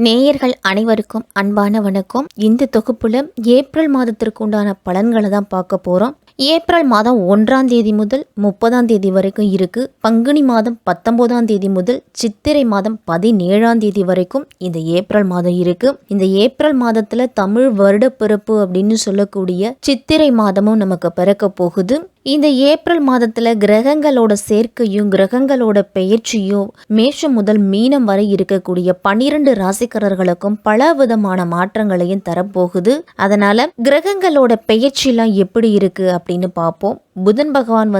நேயர்கள் அனைவருக்கும் அன்பான வணக்கம். இந்த தொகுப்புல ஏப்ரல் மாதத்திற்கு உண்டான பலன்களை தான் பார்க்க போறோம். ஏப்ரல் மாதம் 1ஆம் தேதி முதல் 30ஆம் தேதி வரைக்கும் இருக்கு. பங்குனி மாதம் 19ஆம் தேதி முதல் சித்திரை மாதம் 17ஆம் தேதி வரைக்கும் இந்த ஏப்ரல் மாதம் இருக்கு. இந்த ஏப்ரல் மாதத்துல தமிழ் வருட பிறப்பு அப்படின்னு சொல்லக்கூடிய சித்திரை மாதமும் நமக்கு பிறக்க போகுது. இந்த ஏப்ரல் மாதத்துல கிரகங்களோட சேர்க்கையும் கிரகங்களோட பெயர்ச்சியும் மேஷம் முதல் மீனம் வரை இருக்கக்கூடிய 12 ராசிக்காரர்களுக்கும் பல விதமான மாற்றங்களையும் தரப்போகுது. அதனால கிரகங்களோட பெயர்ச்சிலாம் எப்படி இருக்கு அப்படின்னு பார்ப்போம். புதன் பகவான்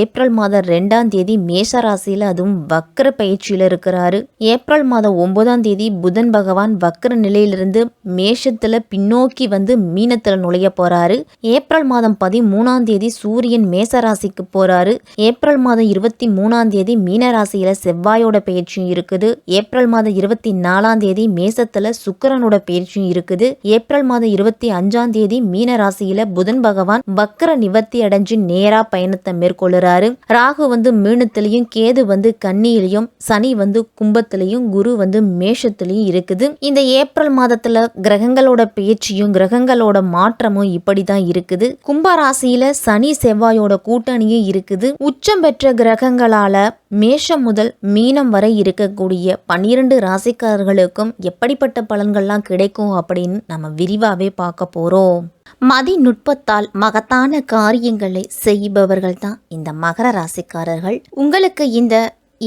ஏப்ரல் மாதம் 2ஆம் தேதி மேஷ ராசியில அதுவும் வக்ர பயிற்சியில இருக்கிறாரு. ஏப்ரல் மாதம் 9ஆம் தேதி புதன் பகவான் வக்ர நிலையிலிருந்து மேஷத்துல பின்னோக்கி மீனத்துல நுழைய போறாரு. ஏப்ரல் மாதம் 13ஆம் தேதி சூரியன் மேச ராசிக்கு போறாரு. ஏப்ரல் மாதம் 23ஆம் தேதி மீன ராசியில செவ்வாயோட பயிற்சியும் இருக்குது. ஏப்ரல் மாதம் 24ஆம் தேதி மேசத்துல சுக்கிரனோட பயிற்சியும் இருக்குது. ஏப்ரல் மாதம் 25ஆம் தேதி மீன ராசியில புதன் பகவான் வக்ர நிவர்த்தி அடைஞ்சு நேரா பயணத்தை மேற்கொள்ளுறாரு. ராகு மீனத்திலையும், கேது கன்னியிலையும், சனி கும்பத்திலையும், குரு மேஷத்திலையும் இருக்குது. இந்த ஏப்ரல் மாதத்துல கிரகங்களோட பயிற்சியும் கிரகங்களோட மாற்றமும் இப்படிதான் இருக்குது. கும்ப ராசியில சனி செவ்வாயோட கூட்டணியும் இருக்குது. உச்சம் பெற்ற கிரகங்களால மேஷம் முதல் மீனம் வரை இருக்கக்கூடிய 12 ராசிக்காரர்களுக்கும் எப்படிப்பட்ட பலன்கள்லாம் கிடைக்கும் அப்படின்னு நம்ம விரிவாவே பார்க்க போறோம். மதிநுட்பத்தால் மகத்தான காரியங்களை செய்பவர்கள் தான் இந்த மகர ராசிக்காரர்கள். உங்களுக்கு இந்த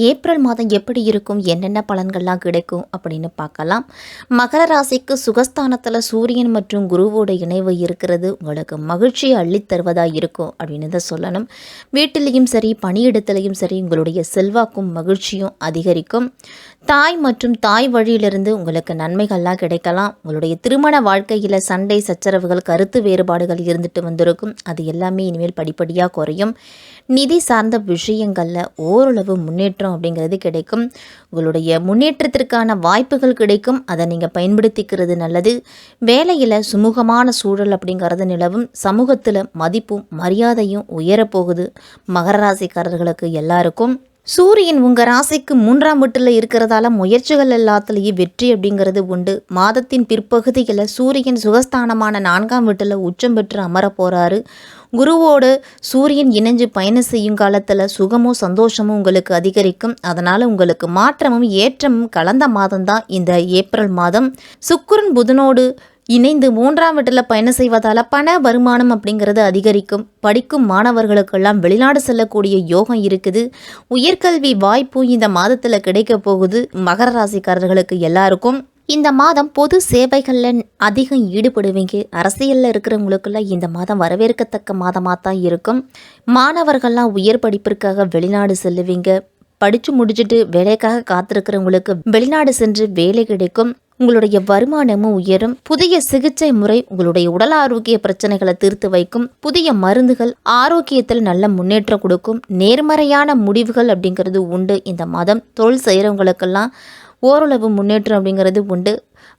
ஏப்ரல் மாதம் எப்படி இருக்கும், என்னென்ன பலன்கள்லாம் கிடைக்கும் அப்படின்னு பார்க்கலாம். மகர ராசிக்கு சுகஸ்தானத்தில் சூரியன் மற்றும் குருவோட இணைவு இருக்கிறது உங்களுக்கு மகிழ்ச்சியை அள்ளித்தருவதாக இருக்கும் அப்படின்னு தான் சொல்லணும். வீட்டிலையும் சரி பணியிடத்திலையும் சரி உங்களுடைய செல்வாக்கும் மகிழ்ச்சியும் அதிகரிக்கும். தாய் மற்றும் தாய் வழியிலிருந்து உங்களுக்கு நன்மைகள்லாம் கிடைக்கலாம். உங்களுடைய திருமண வாழ்க்கையில் சண்டை சச்சரவுகள் கருத்து வேறுபாடுகள் இருந்துட்டு வந்திருக்கும். அது எல்லாமே இனிமேல் படிப்படியாக குறையும். நிதி சார்ந்த விஷயங்களில் ஓரளவு முன்னேற்றம் அப்படிங்கிறது கிடைக்கும். உங்களுடைய முன்னேற்றத்திற்கான வாய்ப்புகள் கிடைக்கும். அதை நீங்கள் பயன்படுத்திக்கிறது நல்லது. வேலையில் சுமூகமான சூழல் அப்படிங்கிறது நிலவும். சமூகத்தில் மதிப்பும் மரியாதையும் உயரப்போகுது. மகர ராசிக்காரர்களுக்கு எல்லாருக்கும் சூரியன் உங்கள் ராசிக்கு 3ஆம் வீட்டில் இருக்கிறதால முயற்சிகள் எல்லாத்துலேயும் வெற்றி அப்படிங்கிறது உண்டு. மாதத்தின் பிற்பகுதியில் சூரியன் சுகஸ்தானமான 4ஆம் வீட்டில் உச்சம் பெற்று அமர போகிறாரு. குருவோடு சூரியன் இணைஞ்சு பயணம் செய்யும் காலத்தில் சுகமும் சந்தோஷமும் உங்களுக்கு அதிகரிக்கும். அதனால் உங்களுக்கு மாற்றமும் ஏற்றமும் கலந்த மாதம்தான் இந்த ஏப்ரல் மாதம். சுக்கிரன் புதனோடு இணைந்து 3ஆம் வீட்டில் பயணம் செய்வதால் பண வருமானம் அப்படிங்கிறது அதிகரிக்கும். படிக்கும் மாணவர்களுக்கெல்லாம் வெளிநாடு செல்லக்கூடிய யோகம் இருக்குது. உயர்கல்வி வாய்ப்பும் இந்த மாதத்தில் கிடைக்க போகுது. மகர ராசிக்காரர்களுக்கு எல்லாருக்கும் இந்த மாதம் பொது சேவைகளில் அதிகம் ஈடுபடுவீங்க. அரசியலில் இருக்கிறவங்களுக்குள்ள இந்த மாதம் வரவேற்கத்தக்க மாதமாக தான் இருக்கும். மாணவர்கள்லாம் உயர் படிப்பிற்காக வெளிநாடு செல்லுவீங்க. படித்து முடிச்சுட்டு வேலைக்காக காத்திருக்கிறவங்களுக்கு வெளிநாடு சென்று வேலை கிடைக்கும். உங்களுடைய வருமானமும் உயரும். புதிய சிகிச்சை முறை உங்களுடைய உடல் ஆரோக்கிய பிரச்சனைகளை தீர்த்து வைக்கும். புதிய மருந்துகள் ஆரோக்கியத்தில் நல்ல முன்னேற்றம் கொடுக்கும். நேர்மறையான முடிவுகள் அப்படிங்கிறது உண்டு. இந்த மாதம் தொழில் செய்கிறவங்களுக்கெல்லாம் ஓரளவு முன்னேற்றம் அப்படிங்கிறது உண்டு.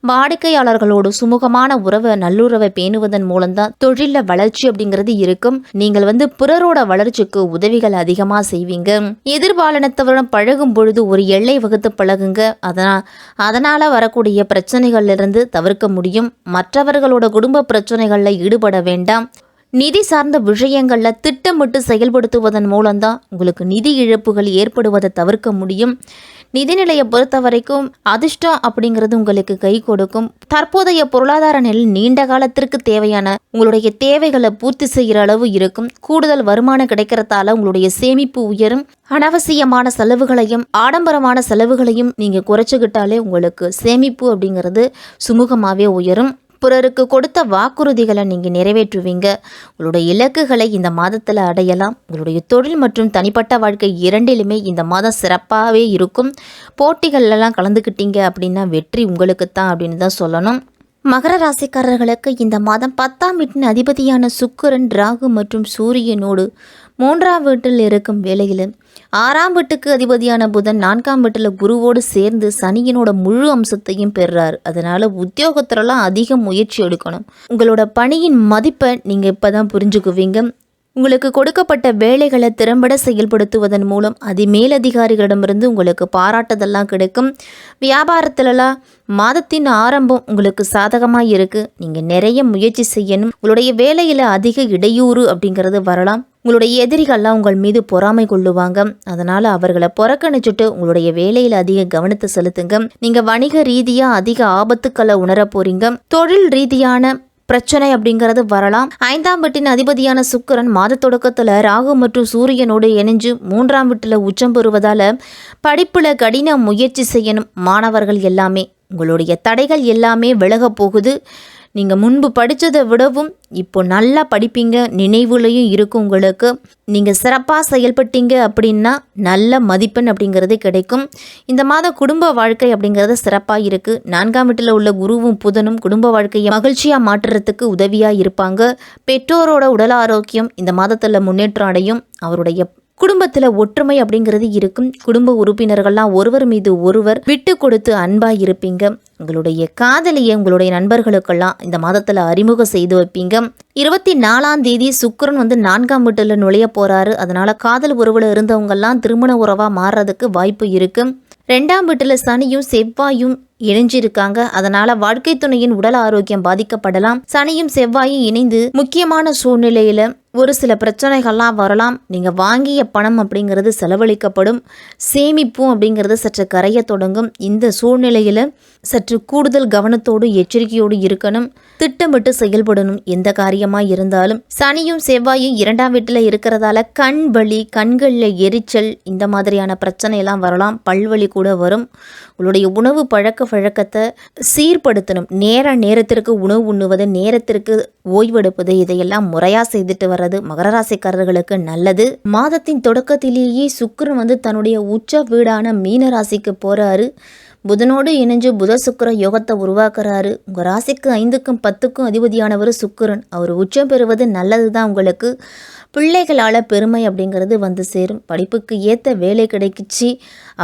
வாடிக்கையாளர்களோடு சுமூகமான நல்லுறவை பேணுவதன் மூலம்தான் தொழில வளர்ச்சி அப்படிங்கிறது இருக்கும். நீங்கள் பிறரோட வளர்ச்சிக்கு உதவிகள் அதிகமாக செய்வீங்க. எதிர்பாலனத்தவரிடம் பழகும் பொழுது ஒரு எல்லை வகுத்து பழகுங்க. அதனால வரக்கூடிய பிரச்சனைகள்ல இருந்து தவிர்க்க முடியும். மற்றவர்களோட குடும்ப பிரச்சனைகளில் ஈடுபட வேண்டாம். நிதி சார்ந்த விஷயங்களில் திட்டமிட்டு செயல்படுத்துவதன் மூலம்தான் உங்களுக்கு நிதி இழப்புகள் ஏற்படுவதை தவிர்க்க முடியும். நிதிநிலையை பொறுத்த வரைக்கும் அதிர்ஷ்டம் அப்படிங்கிறது உங்களுக்கு கை கொடுக்கும். தற்போதைய பொருளாதார நிலை நீண்ட காலத்திற்கு தேவையான உங்களுடைய தேவைகளை பூர்த்தி செய்கிற அளவு இருக்கும். கூடுதல் வருமானம் கிடைக்கிறதால உங்களுடைய சேமிப்பு உயரும். அனாவசியமான செலவுகளையும் ஆடம்பரமான செலவுகளையும் நீங்கள் குறைச்சிக்கிட்டாலே உங்களுக்கு சேமிப்பு அப்படிங்கிறது சுமூகமாகவே உயரும். பிறருக்கு கொடுத்த வாக்குறுதிகளை நீங்கள் நிறைவேற்றுவீங்க. உங்களுடைய இலக்குகளை இந்த மாதத்தில் அடையலாம். உங்களுடைய தொழில் மற்றும் தனிப்பட்ட வாழ்க்கை இரண்டிலுமே இந்த மாதம் சிறப்பாகவே இருக்கும். போட்டிகள்லாம் கலந்துக்கிட்டீங்க அப்படின்னா வெற்றி உங்களுக்குத்தான் அப்படின்னு தான் சொல்லணும். மகர ராசிக்காரர்களுக்கு இந்த மாதம் 10ஆம் வீட்டின் அதிபதியான சுக்கிரன் ராகு மற்றும் சூரியனோடு 3ஆம் வீட்டில் இருக்கும் வேளையில் 6ஆம் வீட்டுக்கு அதிபதியான புதன் 4ஆம் வீட்டில் குருவோடு சேர்ந்து சனியினோட முழு அம்சத்தையும் பெறுறார். அதனால உத்தியோகத்திலலாம் அதிக முயற்சி எடுக்கணும். உங்களோட பணியின் மதிப்பை நீங்கள் இப்போ தான் புரிஞ்சுக்குவீங்க. உங்களுக்கு கொடுக்கப்பட்ட வேலைகளை திறம்பட செயல்படுத்துவதன் மூலம் மேலதிகாரிகளிடமிருந்து உங்களுக்கு பாராட்டுதெல்லாம் கிடைக்கும். வியாபாரத்திலலாம் மாதத்தின் ஆரம்பம் உங்களுக்கு சாதகமாக இருக்குது. நீங்கள் நிறைய முயற்சி செய்யணும். உங்களுடைய வேலையில் அதிக இடையூறு அப்படிங்கிறது வரலாம். உங்களுடைய எதிரிகள்லாம் உங்கள் மீது பொறாமை கொள்ளுவாங்க. அதனால் அவர்களை புறக்கணிச்சுட்டு உங்களுடைய வேலையில் அதிக கவனத்தை செலுத்துங்க. நீங்கள் வணிக ரீதியாக அதிக ஆபத்துக்களை உணர போறீங்க. தொழில் ரீதியான பிரச்சனை அப்படிங்கிறது வரலாம். 5ஆம் வீட்டின் அதிபதியான சுக்கிரன் மாத தொடக்கத்தில் ராகு மற்றும் சூரியனோடு இணைஞ்சு 3ஆம் வீட்டில் உச்சம் பெறுவதால் படிப்பில் கடின முயற்சி செய்யணும். மாணவர்கள் எல்லாமே உங்களுடைய தடைகள் எல்லாமே விலக போகுது. நீங்கள் முன்பு படித்ததை விடவும் இப்போ நல்லா படிப்பீங்க. நினைவுலையும் இருக்கும் உங்களுக்கு. நீங்கள் சிறப்பாக செயல்பட்டீங்க அப்படின்னா நல்ல மதிப்பெண் அப்படிங்கிறது கிடைக்கும். இந்த மாத குடும்ப வாழ்க்கை அப்படிங்கிறது சிறப்பாக இருக்குது. 4ஆம் வீட்டில் உள்ள குருவும் புதனும் குடும்ப வாழ்க்கையை மகிழ்ச்சியாக மாற்றுறதுக்கு உதவியாக இருப்பாங்க. பெற்றோரோட உடல் ஆரோக்கியம் இந்த மாதத்தில் முன்னேற்றம் அடையும். அவருடைய குடும்பத்தில் ஒற்றுமை அப்படிங்கிறது இருக்கும். குடும்ப உறுப்பினர்கள்லாம் ஒருவர் மீது ஒருவர் விட்டு கொடுத்து அன்பாக இருப்பீங்க. உங்களுடைய காதலியை உங்களுடைய நண்பர்களுக்கெல்லாம் இந்த மாதத்தில் அறிமுகம் செய்து வைப்பீங்க. 24ஆம் தேதி சுக்கிரன் 4ஆம் வீட்டில் நுழைய போகிறாரு. அதனால் காதல் உறவில் இருந்தவங்கெல்லாம் திருமண உறவாக மாறுறதுக்கு வாய்ப்பு இருக்குது. 2ஆம் வீட்டில் சனியும் செவ்வாயும் இணைஞ்சிருக்காங்க. அதனால வாழ்க்கை துணையின் உடல் ஆரோக்கியம் பாதிக்கப்படலாம். சனியும் செவ்வாயும் இணைந்து முக்கியமான சூழ்நிலையில ஒரு சில பிரச்சனைகள்லாம் வரலாம். நீங்கள் வாங்கிய பணம் அப்படிங்கிறது செலவழிக்கப்படும். சேமிப்பும் அப்படிங்கிறது சற்று கரைய தொடங்கும். இந்த சூழ்நிலையில் சற்று கூடுதல் கவனத்தோடு எச்சரிக்கையோடு இருக்கணும். திட்டமிட்டு செயல்படணும் எந்த காரியமாக இருந்தாலும். சனியும் செவ்வாயும் 2ஆம் வீட்டில் இருக்கிறதால கண் வலி, கண்களில் எரிச்சல் இந்த மாதிரியான பிரச்சனையெல்லாம் வரலாம். பல்வலி கூட வரும். உங்களுடைய உணவு பழக்க வழக்கத்தை சீர்படுத்தணும். நேரத்திற்கு உணவு உண்ணுவது, நேரத்திற்கு ஓய்வெடுப்பது, இதையெல்லாம் முறையாக செய்துட்டு வர்றது மகர ராசிக்காரர்களுக்கு நல்லது. மாதத்தின் தொடக்கத்திலேயே சுக்கிரன் தன்னுடைய உச்ச வீடான மீன ராசிக்கு போறாரு. புதனோடு இணைஞ்சு புத சுக்கிர யோகத்தை உருவாக்குறாரு. உங்கள் ராசிக்கு 5க்கும் 10க்கும் அதிபதியானவர் சுக்கிரன். அவர் உச்சம் பெறுவது நல்லது தான். உங்களுக்கு பிள்ளைகளால் பெருமை அப்படிங்கிறது சேரும். படிப்புக்கு ஏற்ற வேலை கிடைக்கிச்சு.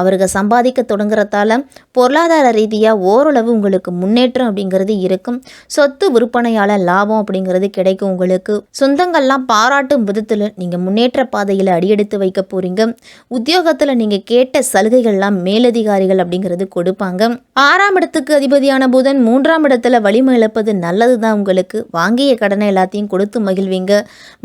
அவர்கள் சம்பாதிக்க தொடங்குறதால பொருளாதார ரீதியாக ஓரளவு உங்களுக்கு முன்னேற்றம் அப்படிங்கிறது இருக்கும். சொத்து விற்பனையால் லாபம் அப்படிங்கிறது கிடைக்கும். உங்களுக்கு சொந்தங்கள்லாம் பாராட்டும் விதத்தில் நீங்கள் முன்னேற்ற பாதையில் அடியெடுத்து வைக்க போகிறீங்க. உத்தியோகத்தில் நீங்கள் கேட்ட சலுகைகள்லாம் மேலதிகாரிகள் அப்படிங்கிறது கொடுப்பாங்க. 6ஆம் இடத்துக்கு அதிபதியான புதன் 3ஆம் இடத்துல வலிமை இழப்பது நல்லது தான். உங்களுக்கு வாங்கிய கடனை எல்லாத்தையும் கொடுத்து மகிழ்வீங்க.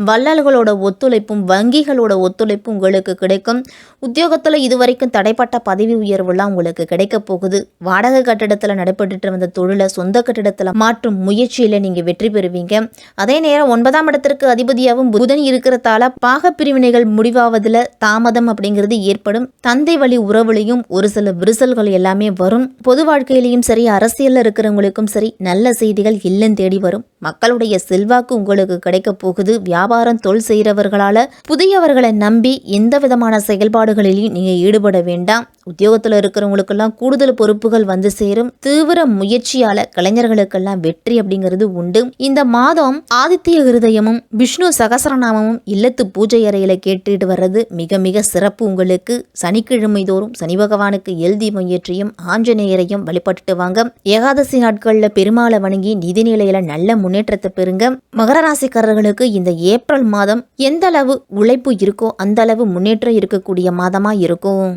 வள்ளல்களோட ஒத்துழைப்பும் வங்கிகளோட ஒத்துழைப்பும் உங்களுக்கு கிடைக்கும். உத்தியோகத்தில் இதுவரைக்கும் தடைப்பட்ட பதவி உயர்வுலாம் உங்களுக்கு கிடைக்க போகுது. வாடகை கட்டிடத்தில் நடைபெற்று வந்த தொழிலை சொந்த கட்டிடத்தில் மாற்றும் முயற்சியில் நீங்கள் வெற்றி பெறுவீங்க. அதே நேரம் 9ஆம் இடத்திற்கு அதிபதியாகவும் புதன் இருக்கிறதால பாக பிரிவினைகள் முடிவாவதில் தாமதம் அப்படிங்கிறது ஏற்படும். தந்தை வழி உறவுலையும் ஒரு சில விரிசல்கள் எல்லாமே வரும். பொது வாழ்க்கையிலையும் சரி, அரசியலில் இருக்கிறவங்களுக்கும் சரி நல்ல செய்திகள் இல்லம் தேடி வரும். மக்களுடைய செல்வாக்கு உங்களுக்கு கிடைக்க போகுது. வியாபாரம் தொழில் செய்கிறவர்களால் புதியவர்களை நம்பி எந்த விதமான செயல்பாடுகளிலையும் நீங்கள் ஈடுபட வேண்டாம். உத்தியோகத்தில் இருக்கிறவங்களுக்கெல்லாம் கூடுதல் பொறுப்புகள் சேரும். தீவிர முயற்சியால கலைஞர்களுக்கெல்லாம் வெற்றி அப்படிங்கிறது உண்டு. இந்த மாதம் ஆதித்ய ஹிருதயமும் விஷ்ணு சகசரநாமமும் இல்லத்து பூஜை அறையில கேட்டுட்டு வர்றது மிக மிக சிறப்பு. உங்களுக்கு சனிக்கிழமை தோறும் சனி பகவானுக்கு தீபம் ஏற்றியும் ஆஞ்சநேயரையும் வழிபட்டுட்டு வாங்க. ஏகாதசி நாட்கள்ல பெருமாளை வணங்கி நிதிநிலையில நல்ல முன்னேற்றத்தை பெறுங்க. மகர ராசிக்காரர்களுக்கு இந்த ஏப்ரல் மாதம் எந்த அளவு உழைப்பு இருக்கோ அந்த அளவு முன்னேற்றம் இருக்கக்கூடிய மாதமா இருக்கும்.